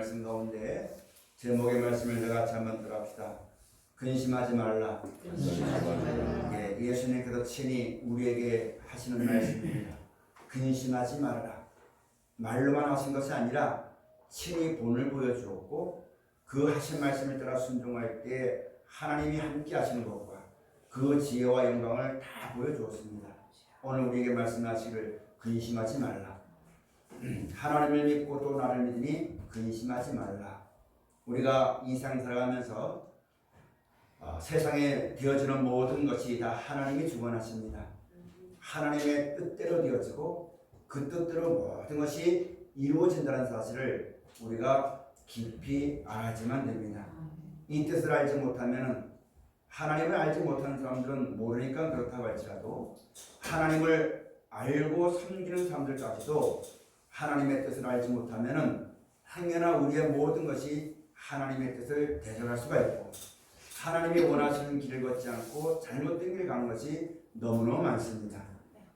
말씀 가운데 제목의 말씀을 내가 같이 한번 들어갑시다. 근심하지 말라. 예, 예수님께서 친히 우리에게 하시는 말씀입니다. 근심하지 말라. 말로만 하신 것이 아니라 친히 본을 보여주었고 그 하신 말씀을 따라 순종할 때 하나님이 함께 하시는 것과 그 지혜와 영광을 다 보여주었습니다. 오늘 우리에게 말씀하시기를 근심하지 말라. 하나님을 믿고 또 나를 믿으니 근심하지 말라. 우리가 이 세상 살아가면서 세상에 되어지는 모든 것이 다 하나님이 주관하십니다. 하나님의 뜻대로 되어지고 그 뜻대로 모든 것이 이루어진다는 사실을 우리가 깊이 알아야지만 됩니다. 이 뜻을 알지 못하면 하나님을 알지 못하는 사람들은 모르니까 그렇다고 할지라도 하나님을 알고 섬기는 사람들까지도 하나님의 뜻을 알지 못하면 행여나 우리의 모든 것이 하나님의 뜻을 대적할 수가 있고 하나님이 원하시는 길을 걷지 않고 잘못된 길을 가는 것이 너무너무 많습니다.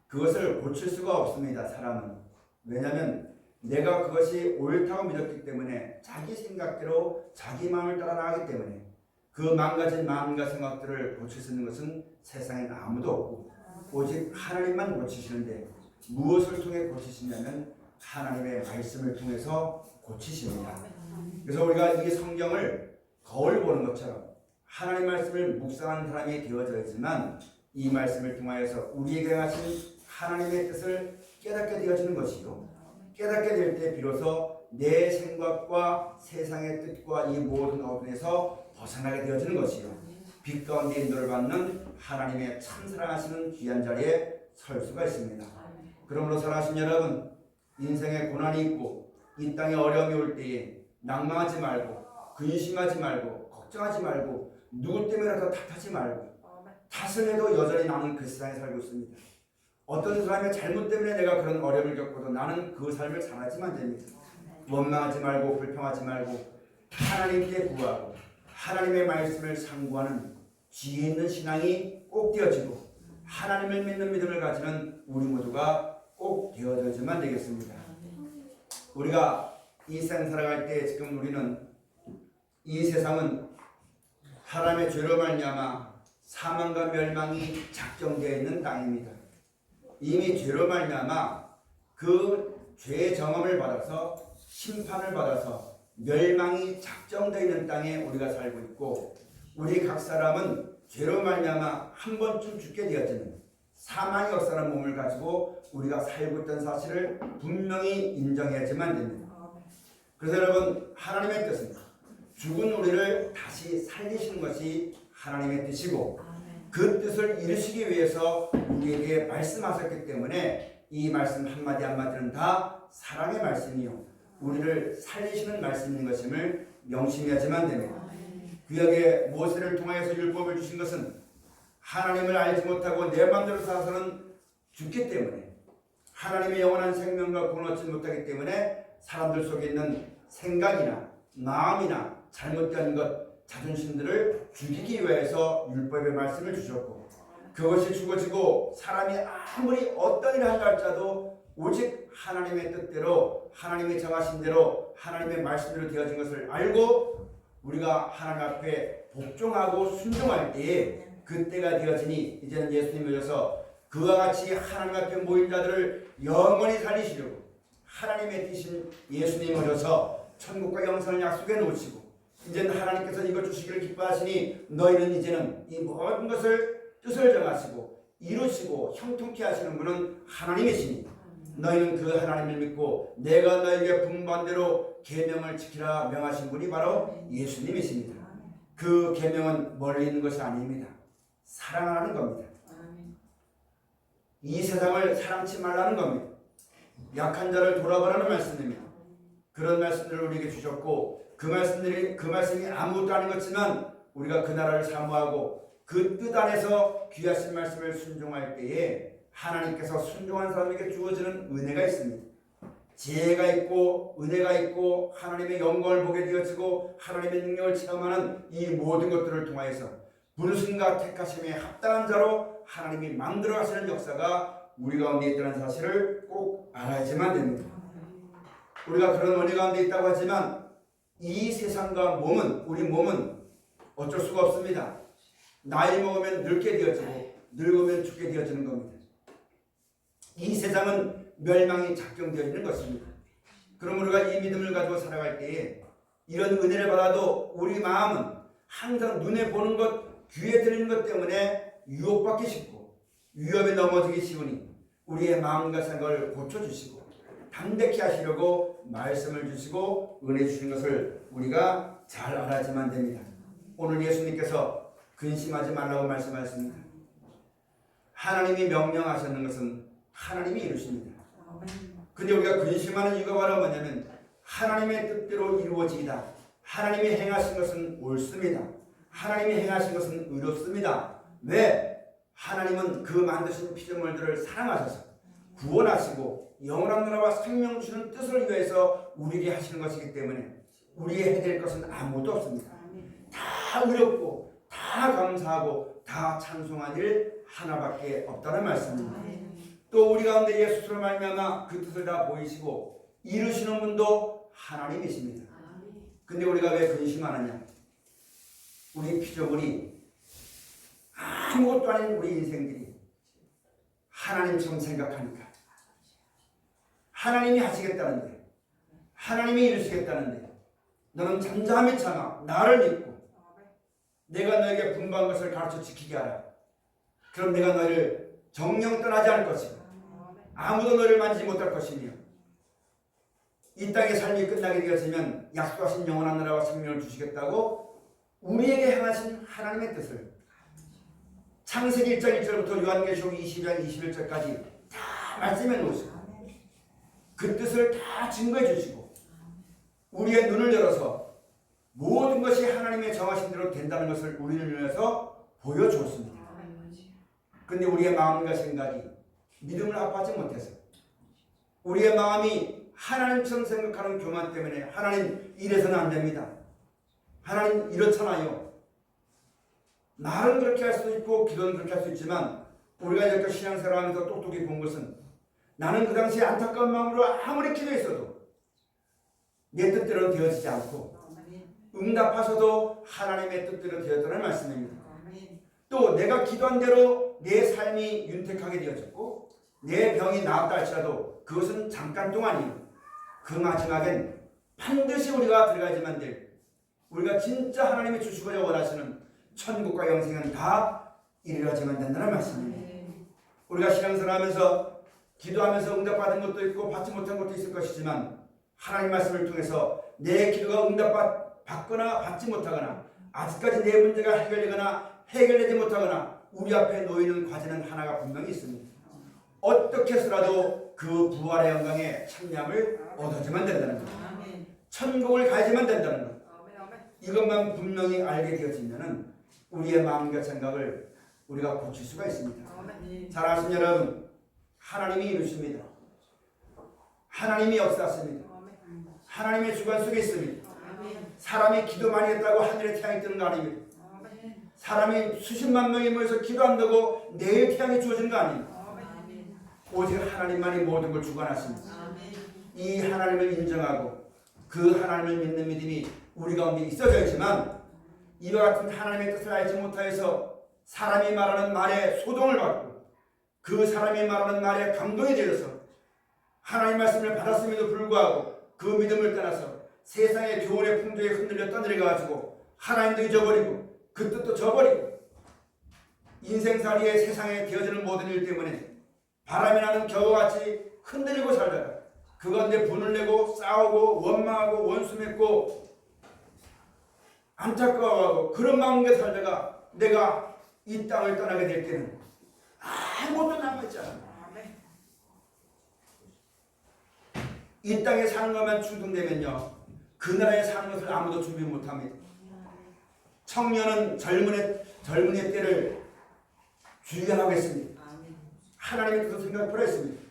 그것을 고칠 수가 없습니다. 사람은. 왜냐하면 내가 그것이 옳다고 믿었기 때문에 자기 생각대로 자기 마음을 따라 나가기 때문에 그 망가진 마음과 생각들을 고칠 수 있는 것은 세상엔 아무도 없고 오직 하나님만 고치시는데 무엇을 통해 고치시냐면 하나님의 말씀을 통해서 고치십니다. 그래서 우리가 이 성경을 거울 보는 것처럼 하나님 말씀을 묵상하는 사람이 되어져야지만 이 말씀을 통하여서 우리에게 하신 하나님의 뜻을 깨닫게 되어지는 것이요, 깨닫게 될 때 비로소 내 생각과 세상의 뜻과 이 모든 어둠에서 벗어나게 되어지는 것이요, 빛 가운데 인도를 받는 하나님의 참 사랑하시는 귀한 자리에 설 수가 있습니다. 그러므로 사랑하신 여러분, 인생에 고난이 있고 이 땅에 어려움이 올 때에 낭망하지 말고 근심하지 말고 걱정하지 말고 누구 때문에라도 탓하지 말고 탓을 해도 여전히 나는 그 세상에 살고 있습니다. 어떤 사람의 잘못 때문에 내가 그런 어려움을 겪어도 나는 그 삶을 살아야지만 됩니다. 원망하지 말고 불평하지 말고 하나님께 구하고 하나님의 말씀을 상고하는 지혜 있는 신앙이 꼭 되어지고 하나님을 믿는 믿음을 가지는 우리 모두가 꼭 되어져야만 되겠습니다. 우리가 이 세상 살아갈 때 지금 우리는 이 세상은 사람의 죄로 말미암아 사망과 멸망이 작정되어 있는 땅입니다. 이미 죄로 말미암아 그 죄의 정함을 받아서 심판을 받아서 멸망이 작정되어 있는 땅에 우리가 살고 있고 우리 각 사람은 죄로 말미암아 한 번쯤 죽게 되어지는 사망의 역사라는 몸을 가지고 우리가 살고 있다는 사실을 분명히 인정해야지만 됩니다. 그래서 여러분, 하나님의 뜻은 죽은 우리를 다시 살리시는 것이 하나님의 뜻이고 그 뜻을 이루시기 위해서 우리에게 말씀하셨기 때문에 이 말씀 한마디 한마디는 다 사랑의 말씀이요 우리를 살리시는 말씀인 것임을 명심해야지만 됩니다. 구약에 모세를 통하여서 율법을 주신 것은 하나님을 알지 못하고 내 마음대로 살아서는 죽기 때문에 하나님의 영원한 생명과 구원을 얻지 못하기 때문에 사람들 속에 있는 생각이나 마음이나 잘못된 것, 자존심들을 죽이기 위해서 율법의 말씀을 주셨고 그것이 죽어지고 사람이 아무리 어떤 일을 한다 할지라도 오직 하나님의 뜻대로 하나님의 정하신 대로 하나님의 말씀대로 되어진 것을 알고 우리가 하나님 앞에 복종하고 순종할 때에 그때가 되어지니 이제는 예수님이 오셔서 그와 같이 하나님 앞에 모인 자들을 영원히 살리시려고 하나님의 뜻인 예수님이 오셔서 천국과 영생을 약속해 놓으시고 이제는 하나님께서 이걸 주시기를 기뻐하시니 너희는 이제는 이 모든 것을 뜻을 정하시고 이루시고 형통케 하시는 분은 하나님이시니 너희는 그 하나님을 믿고 내가 너에게 분부한 대로 계명을 지키라 명하신 분이 바로 예수님이십니다. 그 계명은 멀리 있는 것이 아닙니다. 사랑하는 겁니다. 이 세상을 사랑치 말라는 겁니다. 약한 자를 돌아보라는 말씀입니다. 그런 말씀들을 우리에게 주셨고 그 말씀이 아무것도 아닌 것지만 우리가 그 나라를 사모하고 그 뜻 안에서 귀하신 말씀을 순종할 때에 하나님께서 순종한 사람에게 주어지는 은혜가 있습니다. 지혜가 있고 은혜가 있고 하나님의 영광을 보게 되어지고 하나님의 능력을 체험하는 이 모든 것들을 통하여서 부르심과 택하심에 합당한 자로 하나님이 만들어 가시는 역사가 우리 가운데 있다는 사실을 꼭 알아야지만 됩니다. 우리가 그런 은혜 가운데 있다고 하지만 이 세상과 우리 몸은 어쩔 수가 없습니다. 나이 먹으면 늙게 되어지고 늙으면 죽게 되어지는 겁니다. 이 세상은 멸망이 작정되어 있는 것입니다. 그럼 우리가 이 믿음을 가지고 살아갈 때에 이런 은혜를 받아도 우리 마음은 항상 눈에 보는 것, 귀에 들리는 것 때문에 유혹받기 쉽고 위협에 넘어지기 쉬우니 우리의 마음과 생각을 고쳐주시고 담대케 하시려고 말씀을 주시고 은혜 주시는 것을 우리가 잘 알아야만 됩니다. 오늘 예수님께서 근심하지 말라고 말씀하셨습니다. 하나님이 명령하셨는 것은 하나님이 이루십니다. 근데 우리가 근심하는 이유가 바로 뭐냐면 하나님의 뜻대로 이루어지이다. 하나님이 행하신 것은 옳습니다. 하나님이 행하신 것은 의롭습니다. 왜? 하나님은 그 만드신 피조물들을 사랑하셔서 구원하시고 영원한 나라와 생명 주는 뜻을 위해서 우리에게 하시는 것이기 때문에 우리의 해낼 것은 아무것도 없습니다. 다 의롭고 다 감사하고 다 찬송한 일 하나밖에 없다는 말씀입니다. 또 우리 가운데 예수로 말미암아 그 뜻을 다 보이시고 이루시는 분도 하나님이십니다. 근데 우리가 왜 근심하느냐? 우리 피조물이 아무것도 아닌 우리 인생들이 하나님처럼 생각하니까 하나님이 하시겠다는데 하나님이 이루시겠다는데 너는 잠잠히 참아 나를 믿고 내가 너에게 분부한 것을 가르쳐 지키게 하라. 그럼 내가 너를 정령 떠나지 않을 것이고 아무도 너를 만지지 못할 것이며 이 땅의 삶이 끝나게 되었으면 약속하신 영원한 나라와 생명을 주시겠다고 우리에게 행하신 하나님의 뜻을 창세기 1장 1절부터 요한계시록 20장 21절까지 다 말씀해 놓으시고 그 뜻을 다 증거해 주시고 우리의 눈을 열어서 모든 것이 하나님의 정하신 대로 된다는 것을 우리를 위해서 보여주었습니다. 근데 우리의 마음과 생각이 믿음을 합하지 못해서 우리의 마음이 하나님처럼 생각하는 교만 때문에 하나님 이래서는 안 됩니다. 하나님 이렇잖아요. 말은 그렇게 할 수 있고 기도는 그렇게 할 수 있지만 우리가 이렇게 신앙생활하면서 똑똑히 본 것은 나는 그 당시에 안타까운 마음으로 아무리 기도했어도 내 뜻대로 되어지지 않고 응답하셔도 하나님의 뜻대로 되었다는 말씀입니다. 또 내가 기도한 대로 내 삶이 윤택하게 되어졌고 내 병이 나았다 할지라도 그것은 잠깐 동안이에요. 그 마지막엔 반드시 우리가 들어가야지만 될 우리가 진짜 하나님이 주시고자 원하시는 천국과 영생은 다 이루어지면 된다는 말씀입니다. 우리가 신앙생활하면서 기도하면서 응답받은 것도 있고 받지 못한 것도 있을 것이지만 하나님 말씀을 통해서 내 기도가 응답받거나 받지 못하거나 아직까지 내 문제가 해결되거나 해결되지 못하거나 우리 앞에 놓이는 과제는 하나가 분명히 있습니다. 어떻게 해서라도 그 부활의 영광에 참여함을 얻어야만 된다는 것, 천국을 가야지만 된다는 것, 이것만 분명히 알게 되어지면 우리의 마음과 생각을 우리가 고칠 수가 있습니다. 잘 아시는 여러분, 하나님이 이루십니다. 하나님이 역사하십니다. 하나님의 주관 속에 있습니다. 사람이 기도 많이 했다고 하늘에 태양이 뜨는 거 아닙니다. 사람이 수십만 명이 모여서 기도한다고 내일 태양이 주어지는 거 아닙니다. 오직 하나님만이 모든 걸 주관하십니다. 이 하나님을 인정하고 그 하나님을 믿는 믿음이 우리 가운데 있어야지만 이와 같은 하나님의 뜻을 알지 못하여서 사람이 말하는 말에 소동을 받고 그 사람이 말하는 말에 감동이 되어서 하나님 말씀을 받았음에도 불구하고 그 믿음을 떠나서 세상의 교훈의 풍조에 흔들려 떠내려가지고 하나님도 잊어버리고 그 뜻도 저버리고 인생살이에 세상에 되어지는 모든 일 때문에 바람이 나는 겨우같이 흔들리고 살다가 그 가운데 분을 내고 싸우고 원망하고 원수 맺고 안타까워하고 그런 마음과 살다가 내가 이 땅을 떠나게 될 때는 아무것도 남아있지 않아. 이 땅에 사는 것만 충동되면요 그 나라에 사는 것을 아무도 준비 못합니다. 청년은 젊은의 때를 주의하겠습니다. 하나님의 뜻을 생각을 했습니다.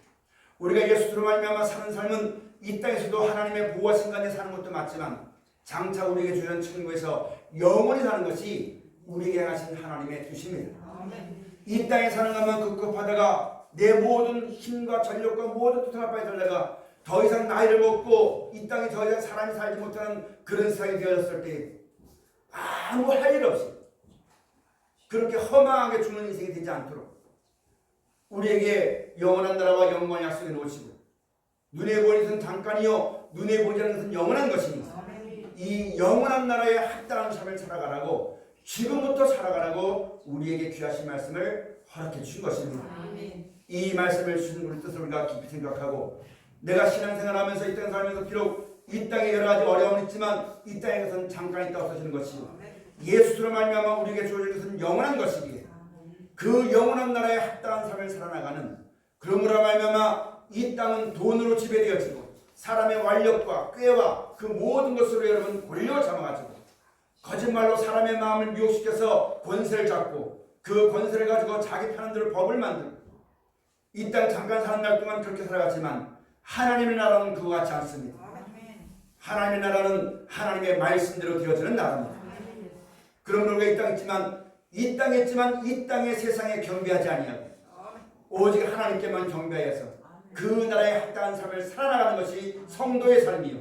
우리가 예수로 말미암아 사는 삶은 이 땅에서도 하나님의 보호와 생각에 사는 것도 맞지만 장차 우리에게 주는 천국에서 영원히 사는 것이 우리에게 행하신 하나님의 뜻입니다. 이 땅에 사는 것만 급급하다가 내 모든 힘과 전력과 모든 뜻을 앞에 들다가 더 이상 나이를 먹고 이 땅에 더 이상 사람이 살지 못하는 그런 세상이 되어졌을 때 아무 할 일 없이 그렇게 허망하게 죽는 인생이 되지 않도록 우리에게 영원한 나라와 영원한 약속을 놓으시고 눈에 보이는 것은 잠깐이요 눈에 보이지 않는 것은 영원한 것이니 이 영원한 나라의 합당한 삶을 살아가라고 지금부터 살아가라고 우리에게 귀하신 말씀을 허락해 주신 것입니다. 이 말씀을 주신 우리 뜻을 우리가 깊이 생각하고 내가 신앙생활하면서 이 땅에 살면서 비록 이 땅에 여러 가지 어려움이 있지만 이 땅에서는 잠깐 있다 없어지는 것이요 예수로 말미암아 우리에게 주어질 것은 영원한 것이기에 그 영원한 나라의 합당한 삶을 살아나가는 그러므로 말미암아 이 땅은 돈으로 지배되어지고 사람의 완력과 꾀와 그 모든 것으로 여러분 권력을 잡아가지고 거짓말로 사람의 마음을 미혹시켜서 권세를 잡고 그 권세를 가지고 자기 편한 대로 법을 만들고 이 땅 잠깐 사는 날 동안 그렇게 살아갔지만 하나님의 나라는 그와 같지 않습니다. 하나님의 나라는 하나님의 말씀대로 되어지는 나라입니다. 그러므로 우리가 이 땅에 있지만 이 땅의 세상에 경배하지 아니하고 오직 하나님께만 경배하여서 그 나라의 합당한 삶을 살아나가는 것이 성도의 삶이요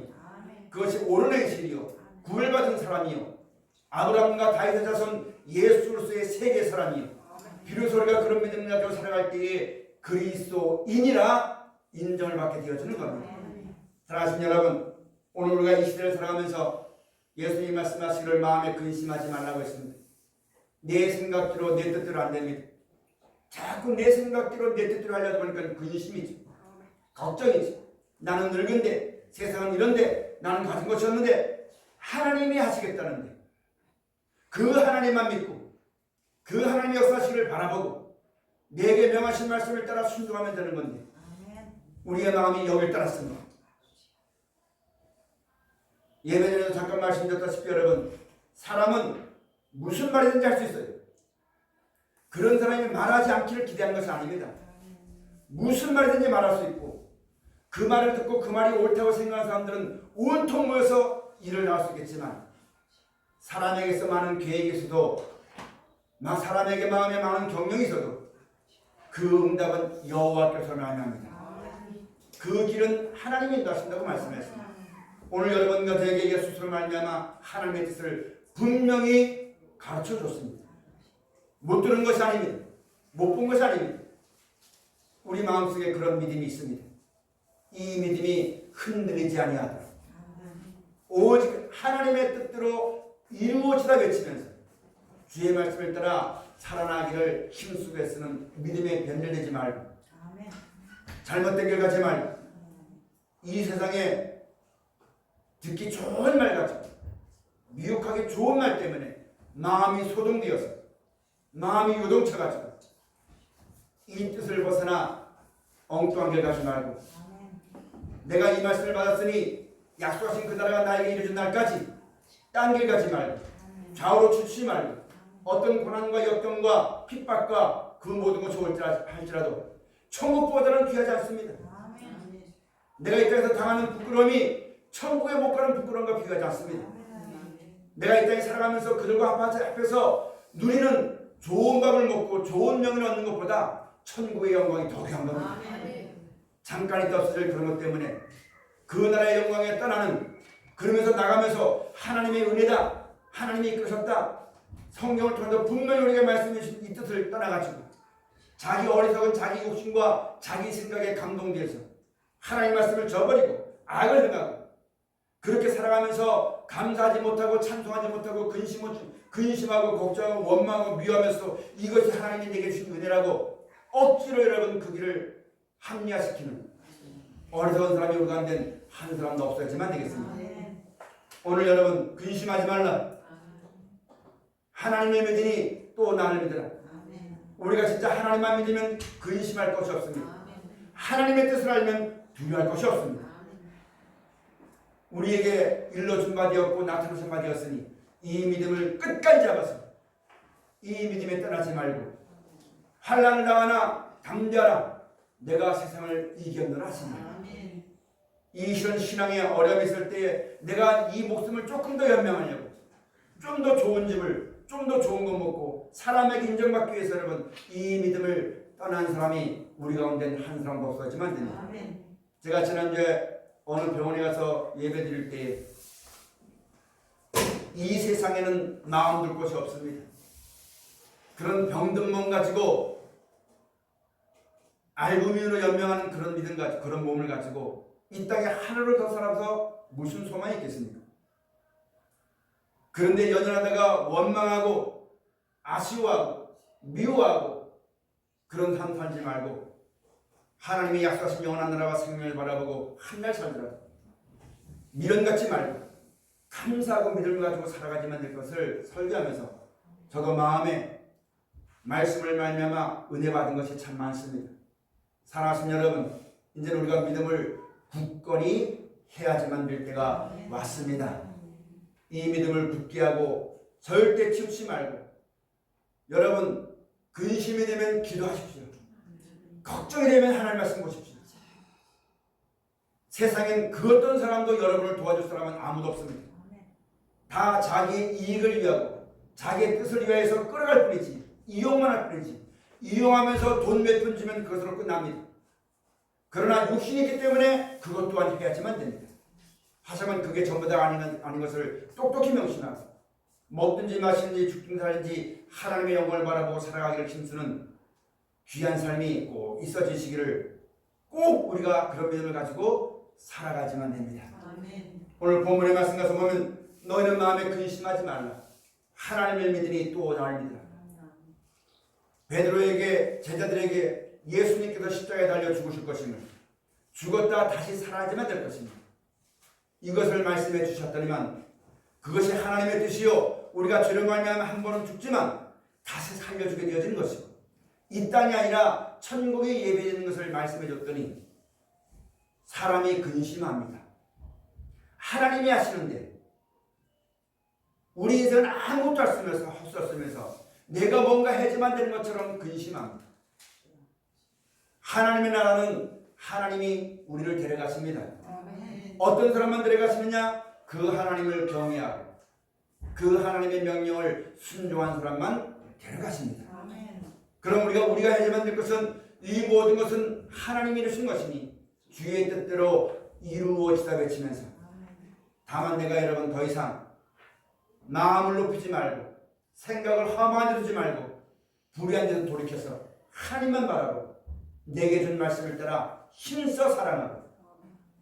그것이 옳은 행실이요 구별받은 사람이요 아브라함과 다윗의 자손 예수 그리스도의 세계 사람이요 비로소 우리가 그런 믿음을 가지고 살아갈 때에 그리스도인이라 인정을 받게 되어지는 겁니다. 사랑하신 여러분, 오늘 우리가 이 시대를 살아가면서 예수님이 말씀하시기를 마음에 근심하지 말라고 했습니다. 내 생각대로 내 뜻대로 안 됩니다. 자꾸 내 생각대로 내 뜻대로 하려다 보니까 근심이죠. 걱정이죠. 나는 늙은데 세상은 이런데 나는 가진 것이 없는데 하나님이 하시겠다는데 그 하나님만 믿고 그 하나님의 역사시를 바라보고 내게 명하신 말씀을 따라 순종하면 되는 건데 우리의 마음이 여길 따랐습니다. 예배 전에도 잠깐 말씀드렸다시피 여러분 사람은 무슨 말이든지 할 수 있어요. 그런 사람이 말하지 않기를 기대하는 것이 아닙니다. 무슨 말이든지 말할 수 있고 그 말을 듣고 그 말이 옳다고 생각하는 사람들은 온통 모여서 일을 나올 수 있겠지만 사람에게서 많은 계획이 있어도 사람에게 마음에 많은 경영이 있어도 그 응답은 여호와께서 말미암니다. 그 길은 하나님이 인도하신다고 말씀하셨습니다. 오늘 여러분과 저에게 예수로 말미암아 하나님의 뜻을 분명히 가르쳐 줬습니다. 못 들은 것이 아닙니다. 못 본 것이 아닙니다. 우리 마음속에 그런 믿음이 있습니다. 이 믿음이 흔들리지 아니하더라. 오직 하나님의 뜻대로 이루어지다 외치면서 주의 말씀을 따라 살아나기를 힘쓰고 애쓰는 믿음에 변절되지 말고 잘못된 길 가지 말고 이 세상에 듣기 좋은 말 가지고 미혹하기 좋은 말 때문에 마음이 소동되어서 마음이 요동쳐가지고 이 뜻을 벗어나 엉뚱한 길 가지 말고 내가 이 말씀을 받았으니 약속하신 그 나라가 나에게 이르는 날까지 딴 길 가지 말고 좌우로 치우치지 말고 어떤 고난과 역경과 핍박과 그 모든 것이 할지라도 천국보다는 귀하지 않습니다. 내가 이 땅에서 당하는 부끄러움이 천국에 못 가는 부끄러움과 비교하지 않습니다. 내가 이 땅에 살아가면서 그들과 합해서 누리는 좋은 밥을 먹고 좋은 명을 얻는 것보다 천국의 영광이 더 귀한 겁니다. 잠깐 있다 없어질 그런 것 때문에 그 나라의 영광에 떠나는 그러면서 나가면서 하나님의 은혜다 하나님이 이끄셨다 성경을 통해서 분명히 우리에게 말씀해 주신 이 뜻을 떠나가지고 자기 어리석은 자기 욕심과 자기 생각에 감동돼서 하나님 말씀을 저버리고 악을 행하고 그렇게 살아가면서 감사하지 못하고 찬송하지 못하고 근심하고 걱정하고 원망하고 미워하면서 이것이 하나님이 내게 주신 은혜라고 억지로 여러분 그 길을 합리화시키는 어리석은 사람이 우리 가운데 한 사람도 없어야지만 되겠습니다. 오늘 여러분 근심하지 말라. 하나님을 믿으니 또 나를 믿으라. 우리가 진짜 하나님만 믿으면 근심할 것이 없습니다. 하나님의 뜻을 알면 두려워할 것이 없습니다. 우리에게 일러준 바 되었고 나타나신 바 되었으니 이 믿음을 끝까지 잡아서 이 믿음에 떠나지 말고 환난을 당하나 담대하라. 내가 세상을 이겼노라 하십니다. 이 이런 신앙에 어려움이 있을 때에 내가 이 목숨을 조금 더 연명하려고 좀 더 좋은 집을 좀 더 좋은 거 먹고 사람에게 인정받기 위해서 여러분 이 믿음을 떠난 사람이 우리 가운데 한 사람도 없었지만 됩니다. 제가 지난주에 어느 병원에 가서 예배 드릴 때 이 세상에는 마음 둘 곳이 없습니다. 그런 병든 몸 가지고 알부민으로 연명하는 그런 믿음 가지고 그런 몸을 가지고 이 땅에 하루를 더 살아서 무슨 소망이 있겠습니까? 그런데 연연하다가 원망하고 아쉬워하고 미워하고 그런 삶 살지 말고 하나님이 약속하신 영원한 나라와 생명을 바라보고 한 날 살더라도 미련 갖지 말고 감사하고 믿음을 가지고 살아가지만 될 것을 설교하면서 저도 마음에 말씀을 말미암아 은혜 받은 것이 참 많습니다. 사랑하시는 여러분, 이제 우리가 믿음을 굳건히 해야지만 될 때가 왔습니다. 이 믿음을 굳게 하고 절대 치우치 말고 여러분 근심이 되면 기도하십시오. 걱정이 되면 하나님 말씀 보십시오. 세상엔 그 어떤 사람도 여러분을 도와줄 사람은 아무도 없습니다. 다 자기의 이익을 위하고 자기의 뜻을 위해서 끌어갈 뿐이지 이용만 할 뿐이지 이용하면서 돈 몇 푼 주면 그것으로 끝납니다. 그러나 육신이 있기 때문에 그것 또한 해야지만 됩니다. 하지만 그게 전부 다 아닌 것을 똑똑히 명심하고 먹든지 마시든지 죽든지 살든지 하나님의 영광을 바라보고 살아가기를 힘쓰는 귀한 삶이 꼭 있어지시기를 꼭 우리가 그런 믿음을 가지고 살아가지만 됩니다. 아멘. 오늘 본문의 말씀 가서 보면 너희는 마음에 근심하지 말라. 하나님을 믿으니 또 나를 믿으라. 베드로에게 제자들에게 예수님께서 십자가에 달려 죽으실 것임을 죽었다 다시 살아나야만 될 것입니다. 이것을 말씀해 주셨더니만 그것이 하나님의 뜻이요 우리가 죄를 말미암아 한 번은 죽지만 다시 살려주게 되어진 것이고 이 땅이 아니라 천국에 예배되는 것을 말씀해 줬더니 사람이 근심합니다. 하나님이 하시는데 우리 인생은 아무것도 할 수 없으면서 할 수 없으면서 내가 뭔가 해야지만 되는 것처럼 근심합니다. 하나님의 나라는 하나님이 우리를 데려가십니다. 어떤 사람만 데려가시느냐? 그 하나님을 경외하고 그 하나님의 명령을 순종한 사람만 데려가십니다. 그럼 우리가 해야지만 될 것은 이 모든 것은 하나님이 이루신 것이니 주의 뜻대로 이루어지다 외치면서 다만 내가 여러분 더 이상 마음을 높이지 말고 생각을 험하게 두지 말고 불의한 데서 돌이켜서 하나님만 바라보고 내게 준 말씀을 따라 힘써 사랑하고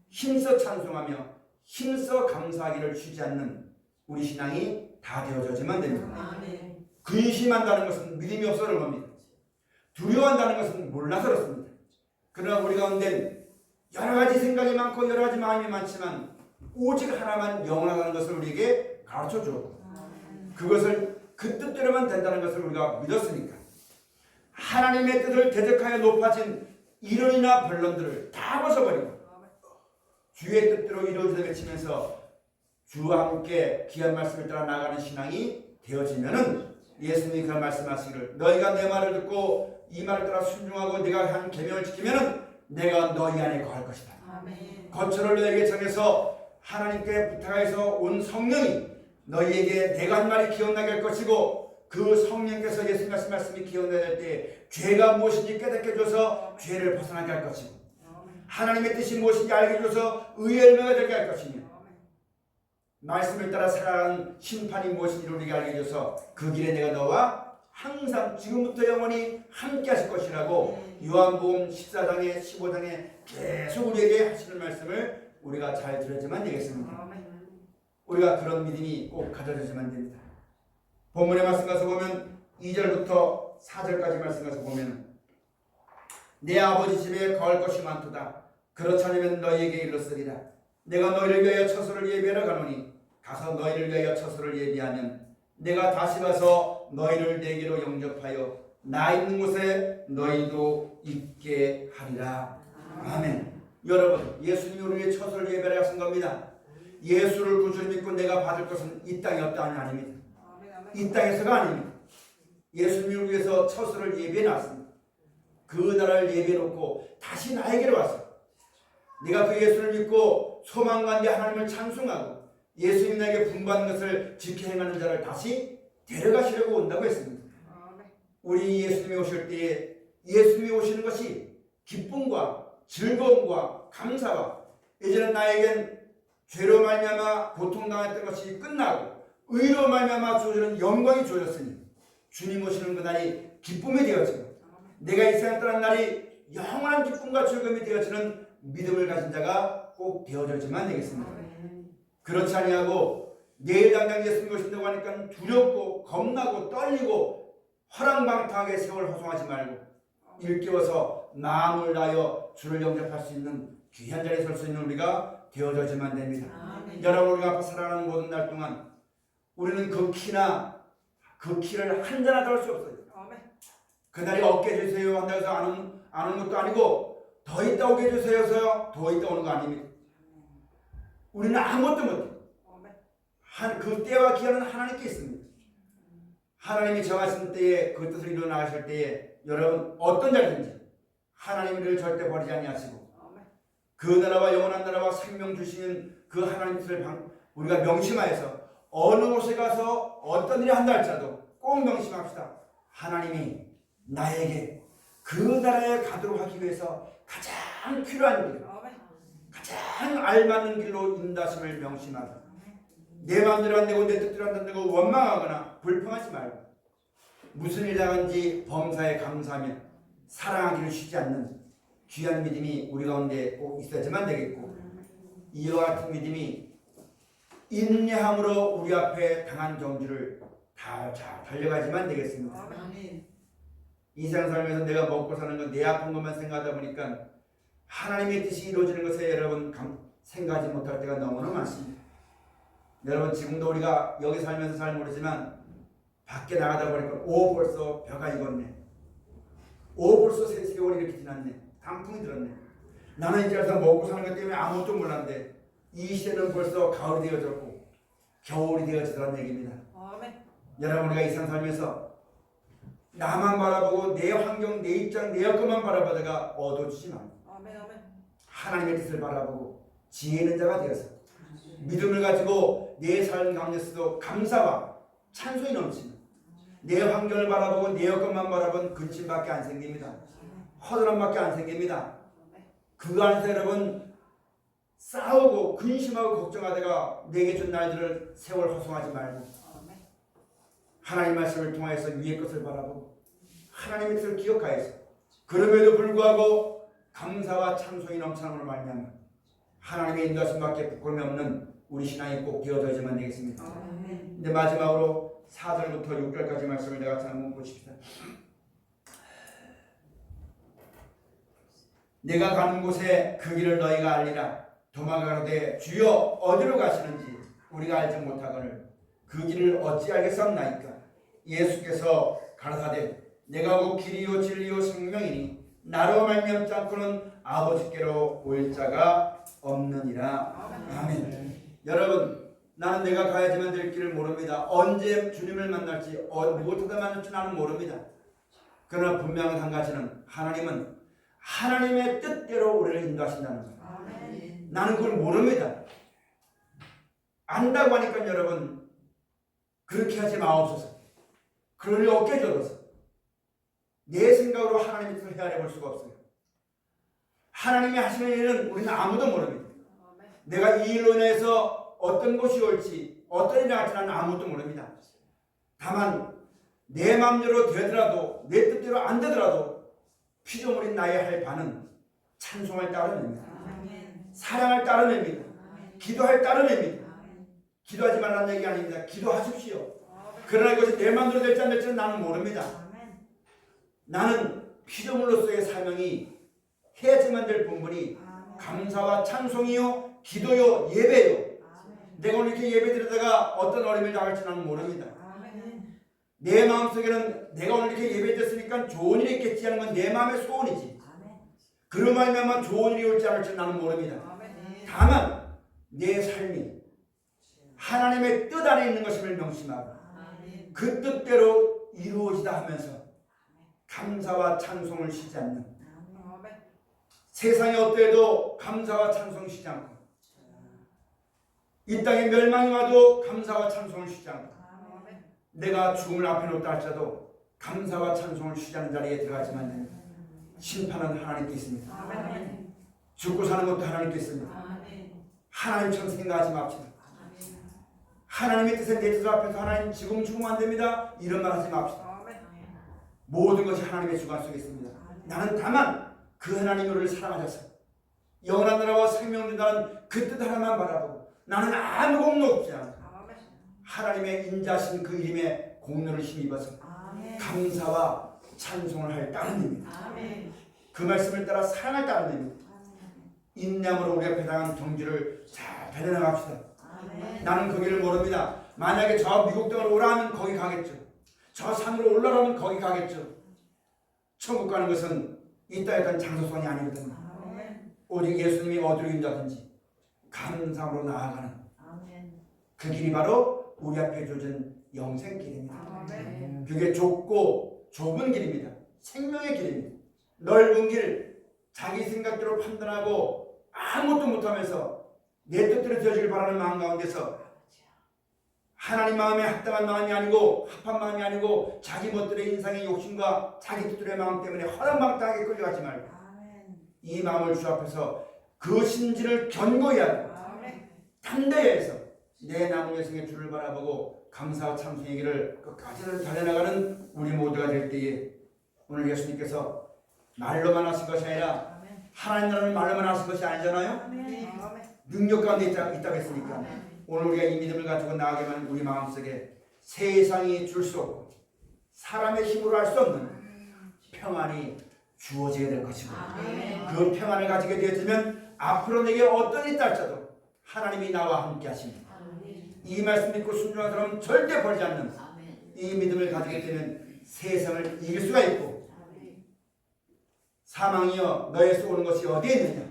힘써 찬송하며 힘써 감사하기를 쉬지 않는 우리 신앙이 다 되어져야만 됩니다. 근심한다는 것은 믿음이 없어 그런 겁니다. 두려워한다는 것은 몰라서 그렇습니다. 그러나 우리 가운데 여러 가지 생각이 많고 여러 가지 마음이 많지만 오직 하나만 영원하다는 것을 우리에게 가르쳐 주었고 그것을 그 뜻대로만 된다는 것을 우리가 믿었으니까 하나님의 뜻을 대적하여 높아진 이론이나 변론들을 다 벗어버리고 주의 뜻대로 이루어지다 외치면서 주와 함께 귀한 말씀을 따라 나가는 신앙이 되어지면은 예수님이 그런 말씀하시기를 너희가 내 말을 듣고 이 말을 따라 순종하고 내가 한 계명을 지키면은 내가 너희 안에 거할 것이다. 아멘. 거처를 너에게 정해서 하나님께 부탁해서 온 성령이 너희에게 내가 한 말이 기억나게 할 것이고 그 성령께서 예수님 말씀이 기억나게 할 때 죄가 무엇인지 깨닫게 해줘서 죄를 벗어나게 할 것이고 하나님의 뜻이 무엇인지 알게 해줘서 의의 열매가 되게 할 것이며 말씀을 따라 살아가는 심판이 무엇인지 우리에게 알게 해줘서 그 길에 내가 너와 항상 지금부터 영원히 함께 하실 것이라고 요한복음 14장에 15장에 계속 우리에게 하시는 말씀을 우리가 잘 들어야지만 되겠습니다. 우리가 그런 믿음이 꼭 가져져야만 됩니다. 본문의 말씀 가서 보면 2절부터 4절까지 말씀 가서 보면 내 아버지 집에 거할 것이 많도다. 그렇지 않으면 너희에게 일렀으리라. 내가 너희를 위하여 처소를 예비하러 가노니 가서 너희를 위하여 처소를 예비하면 내가 다시 가서 너희를 내게로 영접하여 나 있는 곳에 너희도 있게 하리라. 아멘. 여러분 예수님이 우리에게 처소를 예비하러 가신 겁니다. 예수를 구주를 믿고 내가 받을 것은 이 땅에 없다는 아닙니다. 이 땅에서가 아닙니다. 예수님을 위해서 처소를 예비해 놨습니다. 그 나라를 예비해 놓고 다시 나에게로 왔어요. 내가 그 예수를 믿고 소망 가운데 하나님을 찬송하고 예수님 나에게 분부하는 것을 지켜 행하는 자를 다시 데려가시려고 온다고 했습니다. 우리 예수님이 오실 때에 예수님이 오시는 것이 기쁨과 즐거움과 감사와 이제는 나에겐 죄로 말미암아 고통당했던 것이 끝나고 의로 말미암아 주어지는 영광이 주어졌으니 주님 오시는 그날이 기쁨이 되어지고 내가 이 세상 떠난 날이 영원한 기쁨과 즐거움이 되어지는 믿음을 가진 자가 꼭 되어져야지만 되겠습니다. 그렇지 아니하고 내일 당장 예수님 오신다고 하니까 두렵고 겁나고 떨리고 허랑방탕하게 세월 허송하지 말고 일깨워서 마음을 다하여 주를 영접할 수 있는 귀한 자리에 설 수 있는 우리가 되어져야지만 됩니다. 여러분, 우리가 앞으로 살아가는 모든 날 동안 우리는 그 키를 한 잔 하도 할 수 없어요. 그날이 없게 해주세요 한다고 해서 안 오는 것도 아니고 더 있다 오게 해주세요 해서 더 있다 오는 거 아닙니다. 우리는 아무것도 못해요. 그 때와 기한은 하나님께 있습니다. 하나님이 정하신 때에 그 뜻을 이루어 나가실 때에 여러분 어떤 자리든지 하나님을 절대 버리지 아니하시고 그 나라와 영원한 나라와 생명 주시는 그 하나님 뜻을 우리가 명심하여서 어느 곳에 가서 어떤 일을 한다 할지라도 꼭 명심합시다. 하나님이 나에게 그 나라에 가도록 하기 위해서 가장 필요한 길, 가장 알맞는 길로 인도하심을 명심하고 내 마음대로 안 되고 내 뜻대로 안 되고 원망하거나 불평하지 말고 무슨 일 당한지 범사에 감사하며 사랑하기를 쉬지 않는 귀한 믿음이 우리 가운데 꼭 있어야지만 되겠고 이와 같은 믿음이 인내함으로 우리 앞에 당한 경주를 다 잘 달려가지만 되겠습니다. 이 세상 살면서 내가 먹고 사는 건 내 아픈 것만 생각하다 보니까 하나님의 뜻이 이루어지는 것에 여러분 생각하지 못할 때가 너무나 많습니다. 여러분 지금도 우리가 여기 살면서 잘 모르지만 밖에 나가다 보니까 벌써 벼가 익었네. 벌써 세월이 이렇게 지났네. 단풍이 들었네. 나는 이제 와서 먹고 사는 것 때문에 아무것도 몰랐는데 이 시대는 벌써 가을이 되어졌고 겨울이 되어지더란 얘기입니다. 여러분 우리가 이 세상 살면서 나만 바라보고 내 환경, 내 입장, 내 여건만 바라보다가 얻어지지 말고 하나님의 뜻을 바라보고 지혜 있는 자가 되어서 믿음을 가지고 내 삶 가운데서도 감사와 찬송이 넘치는 내 환경을 바라보고 내 여건만 바라본 근심밖에 안 생깁니다. 허전함밖에 안 생깁니다. 그 안에서 여러분 싸우고 근심하고 걱정하다가 내게 준 날들을 세월 허송하지 말고 하나님 말씀을 통하여서 위의 것을 바라보고 하나님의 뜻을 기억하여서 그럼에도 불구하고 감사와 찬송이 넘쳐남으로 말미암아 하나님의 인도하심밖에 부끄러움이 없는 우리 신앙이 꼭 되어져야지만 되겠습니다. 근데 마지막으로 4절부터 6절까지 말씀을 내가 같이 한번 보십시다. 내가 가는 곳에 그 길을 너희가 알리라. 도망가로되 주여 어디로 가시는지 우리가 알지 못하거늘 그 길을 어찌 알겠사옵나이까. 예수께서 가라사대 내가 곧 길이요 진리요 생명이니 나로 말미암지 않고는 아버지께로 올 자가 없느니라. 아멘. 여러분 나는 내가 가야지만 될 길을 모릅니다. 언제 주님을 만날지 무엇하다 만날지 나는 모릅니다. 그러나 분명한 한 가지는 하나님은 하나님의 뜻대로 우리를 인도하신다는 거예요. 나는 그걸 모릅니다. 안다고 하니까 여러분 그렇게 하지 마옵소서. 그럴 리 없게 해줘서 내 생각으로 하나님의 뜻을 헤아려 볼 수가 없어요. 하나님이 하시는 일은 우리는 아무도 모릅니다. 내가 이 일로 인해서 어떤 것이 올지 어떤 일이 날지 나는 아무도 모릅니다. 다만 내 마음대로 되더라도 내 뜻대로 안 되더라도 피조물인 나의 할 바는 찬송을 따르냅니다. 사랑을 따르냅니다. 기도할 따르냅니다. 기도하지 말라는 얘기 아닙니다. 기도하십시오. 그러나 이것이 내 마음대로 될지 안 될지는 나는 모릅니다. 나는 피조물로서의 사명이 해야지만 될 본분이 감사와 찬송이요 기도요 예배요. 내가 오늘 이렇게 예배드리다가 어떤 어려움을 당할지 나는 모릅니다. 내 마음속에는 내가 오늘 이렇게 예배드렸으니까 좋은 일이 있겠지 하는 건 내 마음의 소원이지. 그로 말미암아 좋은 일이 올지 않을지 나는 모릅니다. 다만 내 삶이 하나님의 뜻 안에 있는 것임을 명심하고 그 뜻대로 이루어지다 하면서 감사와 찬송을 쉬지 않는 세상이 어때도 감사와 찬송을 쉬지 않고 이 땅에 멸망이 와도 감사와 찬송을 쉬지 않고 내가 죽음을 앞에 놓다 할지라도 감사와 찬송을 쉬지 않는 자리에 들어가지만 심판은 하나님께 있습니다. 죽고 사는 것도 하나님께 있습니다. 하나님처럼 생각하지 맙시다. 하나님의 뜻에 내 뜻 앞에서 하나님 지금 죽으면 안 됩니다. 이런 말 하지 맙시다. 모든 것이 하나님의 주관 속에 있습니다. 나는 다만 그 하나님이 우리를 사랑하셔서 영원한 나라와 생명을 준다는 그 뜻 하나만 바라보고 나는 아무 공로 없지 않아. 하나님의 인자신 그 이름에 공로를 힘입어서 감사와 찬송을 할 따름입니다. 그 말씀을 따라 사랑할 따름입니다. 인내함으로 우리가 배당한 경주를 잘 달려나갑시다. 나는 거기를 모릅니다. 만약에 저 미국 땅으로 오라 하면 거기 가겠죠. 저 산으로 올라가면 거기 가겠죠. 천국 가는 것은 이 땅에 단 장소선이 아니거든요. 오직 예수님이 어디로 인도하든지 감사함으로 나아가는 그 길이 바로 우리 앞에 주어진 영생길입니다. 그게 좁고 좁은 길입니다. 생명의 길입니다. 넓은 길, 자기 생각대로 판단하고 아무것도 못하면서 내 뜻대로 되어지길 바라는 마음 가운데서 하나님 마음에 합당한 마음이 아니고 합한 마음이 아니고 자기 멋대로의 인상의 욕심과 자기 뜻대로의 마음 때문에 허랑방탕하게 끌려가지 말고 이 마음을 주 앞에서 그 신진을 견고히 하고 담대히 해서 내 남은 여생의 주를 바라보고 감사와 찬송의 길을 끝까지 달려나가는 우리 모두가 될 때에 오늘 예수님께서 말로만 하신 것이 아니라 하나님 나라는 말로만 하신 것이 아니잖아요. 능력 가운데 있다고 했으니까 오늘 우리가 이 믿음을 가지고 나아가면 우리 마음속에 세상이 줄 수 없고 사람의 힘으로 할 수 없는 평안이 주어져야 될 것이고 그 평안을 가지게 되어지면 앞으로 내게 어떤 일이 할지라도 하나님이 나와 함께 하십니다. 이 말씀 믿고 순종한 사람은 절대 버리지 않는 이 믿음을 가지게 되면 세상을 이길 수가 있고 사망이여 너에서 오는 것이 어디에 있느냐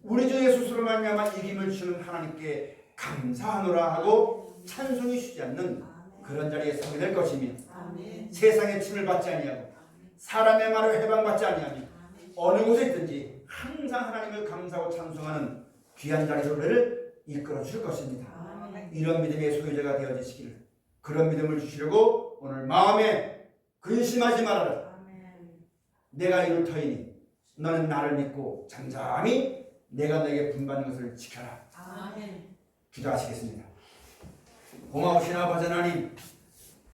우리 주 예수로 말미암아 이김을 주는 하나님께 감사하노라 하고 찬송이 쉬지 않는 그런 자리에 서게 될 것이며 세상의 침을 받지 아니하고 사람의 말을 해방받지 아니하며 어느 곳에 있든지 항상 하나님을 감사하고 찬송하는 귀한 자리로 우리를 이끌어 줄 것입니다. 이런 믿음의 소유자가 되어지시기를 그런 믿음을 주시려고 오늘 마음에 근심하지 말아라. 내가 이룰 터이니 너는 나를 믿고 잠잠히 내가 너에게 분받는 것을 지켜라. 기도하시겠습니다. 고마우신 아버지 하나님